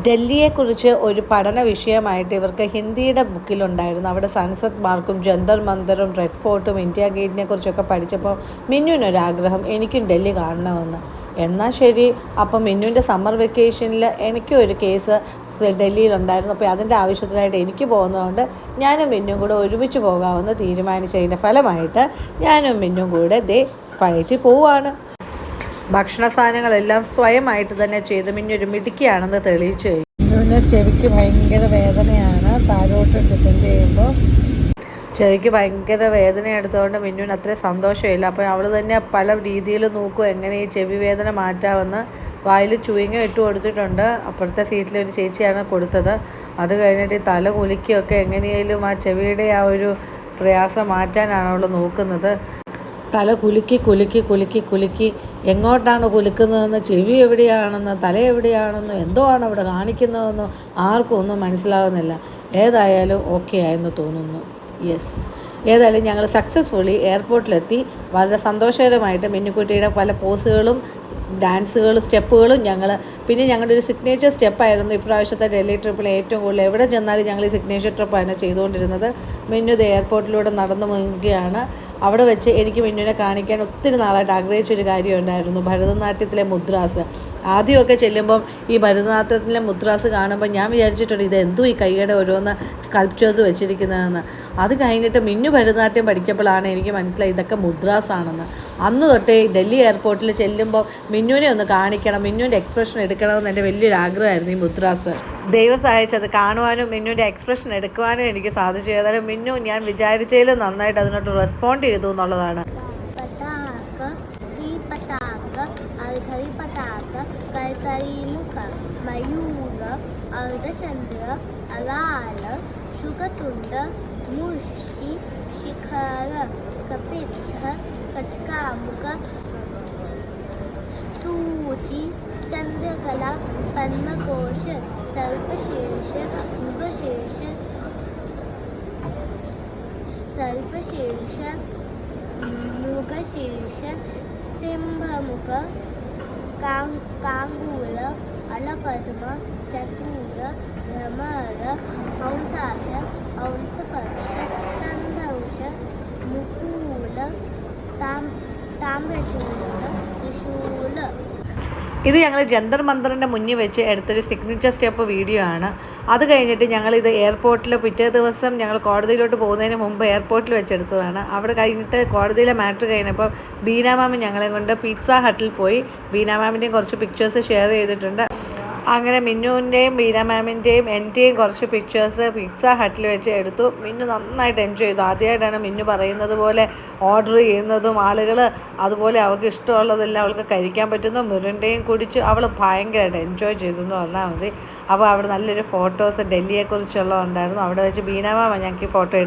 ഡൽഹിയെക്കുറിച്ച് ഒരു പഠന വിഷയമായിട്ട് ഇവർക്ക് ഹിന്ദിയുടെ ബുക്കിലുണ്ടായിരുന്നു. അവിടെ സൺസെറ്റ് മാർക്കും ജന്തർ മന്ദറും റെഡ് ഫോർട്ടും ഇന്ത്യ ഗേറ്റിനെ കുറിച്ചൊക്കെ പഠിച്ചപ്പോൾ മിന്നുവിനൊരാഗ്രഹം എനിക്കും ഡൽഹി കാണണമെന്ന്. എന്നാൽ ശരി, അപ്പം മിന്നുവിൻ്റെ സമ്മർ വെക്കേഷനിൽ എനിക്കും ഒരു കേസ് ഡൽഹിയിലുണ്ടായിരുന്നു. അപ്പോൾ അതിൻ്റെ ആവശ്യത്തിനായിട്ട് എനിക്ക് പോകുന്നതുകൊണ്ട് ഞാനും മിന്നും കൂടെ ഒരുമിച്ച് പോകാമെന്ന് തീരുമാനിച്ചതിൻ്റെ ഫലമായിട്ട് ഞാനും മിന്നും കൂടെ ഫ്ലൈറ്റിൽ പോവുകയാണ്. ഭക്ഷണ സാധനങ്ങളെല്ലാം സ്വയമായിട്ട് തന്നെ ചെയ്ത് മിന്നൊരു മിടുക്കിയാണെന്ന് തെളിയിച്ചു കഴിഞ്ഞു. മിന്നുവിന് ചെവിക്ക് ഭയങ്കര വേദനയാണ്. താഴോട്ട് ഡിസെൻഡ് ചെയ്യുമ്പോൾ ചെവിക്ക് ഭയങ്കര വേദന എടുത്തുകൊണ്ട് മിന്നുവിന് അത്രയും സന്തോഷമില്ല. അപ്പോൾ അവൾ തന്നെ പല രീതിയിൽ നോക്കും എങ്ങനെ ഈ ചെവി വേദന മാറ്റാമെന്ന്. വായിൽ ചൂയിങ്ങ ഇട്ട് കൊടുത്തിട്ടുണ്ട്. അപ്പുറത്തെ സീറ്റിലൊരു ചേച്ചിയാണ് കൊടുത്തത്. അത് കഴിഞ്ഞിട്ട് ഈ തല കുലുക്കിയൊക്കെ എങ്ങനെയായാലും ആ ചെവിയുടെ ആ ഒരു പ്രയാസം മാറ്റാനാണ് അവൾ നോക്കുന്നത്. തല കുലുക്കി കുലുക്കി കുലുക്കി കുലുക്കി എങ്ങോട്ടാണ് കുലുക്കുന്നതെന്ന്, ചെവി എവിടെയാണെന്ന്, തല എവിടെയാണെന്ന്, എന്തോ ആണ് അവിടെ കാണിക്കുന്നതെന്ന് ആർക്കും ഒന്നും മനസ്സിലാവുന്നില്ല. ഏതായാലും ഓക്കെ ആയെന്ന് തോന്നുന്നു. യെസ്, ഏതായാലും ഞങ്ങൾ സക്സസ്ഫുള്ളി എയർപോർട്ടിലെത്തി. വളരെ സന്തോഷകരമായിട്ട് മിന്നുക്കുട്ടിയുടെ പല പോസുകളും ഡാൻസുകളും സ്റ്റെപ്പുകളും പിന്നെ ഞങ്ങളുടെ ഒരു സിഗ്നേച്ചർ സ്റ്റെപ്പായിരുന്നു ഇപ്രാവശ്യത്തെ ഡൽഹി ട്രിപ്പിൽ ഏറ്റവും കൂടുതൽ. എവിടെ ചെന്നാലും ഞങ്ങൾ ഈ സിഗ്നേച്ചർ ട്രിപ്പാണ് ചെയ്തുകൊണ്ടിരുന്നത്. മിന്നു എയർപോർട്ടിലൂടെ നടന്നു മുങ്ങുകയാണ്. അവിടെ വെച്ച് എനിക്ക് മിന്നുവിനെ കാണിക്കാൻ ഒത്തിരി നാളായിട്ട് ആഗ്രഹിച്ചൊരു കാര്യമുണ്ടായിരുന്നു, ഭരതനാട്യത്തിലെ മുദ്രാസ്. ആദ്യമൊക്കെ ചെല്ലുമ്പം ഈ ഭരതനാട്യത്തിലെ മുദ്രാസ് കാണുമ്പോൾ ഞാൻ വിചാരിച്ചിട്ടുണ്ട് ഇതെന്തോ ഈ കൈയുടെ ഓരോന്ന് സ്കൾപ്ചേഴ്സ് വെച്ചിരിക്കുന്നതെന്ന്. അത് കഴിഞ്ഞിട്ട് മിന്നു ഭരതനാട്യം പഠിക്കുമ്പോഴാണ് എനിക്ക് മനസ്സിലായി ഇതൊക്കെ മുദ്രാസാണെന്ന്. അന്ന് തൊട്ടേ ഡൽഹി എയർപോർട്ടിൽ ചെല്ലുമ്പോൾ മിന്നുവിനെ ഒന്ന് കാണിക്കണം, മിന്നുവിൻ്റെ എക്സ്പ്രഷൻ എടുക്കണമെന്ന് എൻ്റെ വലിയൊരു ആഗ്രഹമായിരുന്നു ഈ മുദ്രാസ്. ദൈവം സഹായിച്ചത് കാണുവാനും മിന്നുവിൻ്റെ എക്സ്പ്രഷൻ എടുക്കുവാനും എനിക്ക് സാധിച്ചു. ഏതായാലും മിന്നു ഞാൻ വിചാരിച്ചതിൽ നന്നായിട്ട് അതിനോട്ട് റെസ്പോണ്ട് ചെയ്തു എന്നുള്ളതാണ്. सूची चंद्रकला पद्मकोश सर्पशीर्ष मृगशीर्ष सिंहमुख कांगूल अलपद्म चतुर भ्रमर हंसास हंसपक्ष चंद्रवश मुकूल ताम्रचूल त्रिशूल. ഇത് ഞങ്ങൾ ജന്തർ മന്ദറിൻ്റെ മുന്നിൽ വെച്ച് എടുത്തൊരു സിഗ്നേച്ചർ സ്റ്റെപ്പ് വീഡിയോ ആണ്. അത് കഴിഞ്ഞിട്ട് ഞങ്ങളിത് എയർപോർട്ടിൽ പിറ്റേ ദിവസം ഞങ്ങൾ കോടതിയിലോട്ട് പോകുന്നതിന് മുമ്പ് എയർപോർട്ടിൽ വെച്ചെടുത്തതാണ്. അവിടെ കഴിഞ്ഞിട്ട് കോടതിയിലെ മാറ്റർ കഴിഞ്ഞപ്പോൾ ബീന മാമൻ ഞങ്ങളെ കൊണ്ട് പിസ്സ ഹട്ടിൽ പോയി. ബീന മാമിൻ്റെയും കുറച്ച് പിക്ചേഴ്സ് ഷെയർ ചെയ്തിട്ടുണ്ട്. അങ്ങനെ മിന്നുവിൻ്റെയും ബീന മാമിൻ്റെയും എൻ്റെയും കുറച്ച് പിക്ചേഴ്സ് പിസ്സ ഹട്ടിൽ വെച്ച് എടുത്തു. മിന്നു നന്നായിട്ട് എൻജോയ് ചെയ്തു. ആദ്യമായിട്ടാണ് മിന്നു പറയുന്നത് പോലെ ഓർഡർ ചെയ്യുന്നതും ആളുകൾ അതുപോലെ അവൾക്ക് ഇഷ്ടമുള്ളതെല്ലാം അവൾക്ക് കഴിക്കാൻ പറ്റുന്നു. മിറിൻ്റെയും കുടിച്ച് അവൾ ഭയങ്കരമായിട്ട് എൻജോയ് ചെയ്തു എന്ന് പറഞ്ഞാൽ മതി. അപ്പോൾ അവിടെ നല്ലൊരു ഫോട്ടോസ് ഡൽഹിയെക്കുറിച്ചുള്ളതുണ്ടായിരുന്നു. അവിടെ വെച്ച് ബീന മാമ ഞങ്ങൾക്ക് ഫോട്ടോ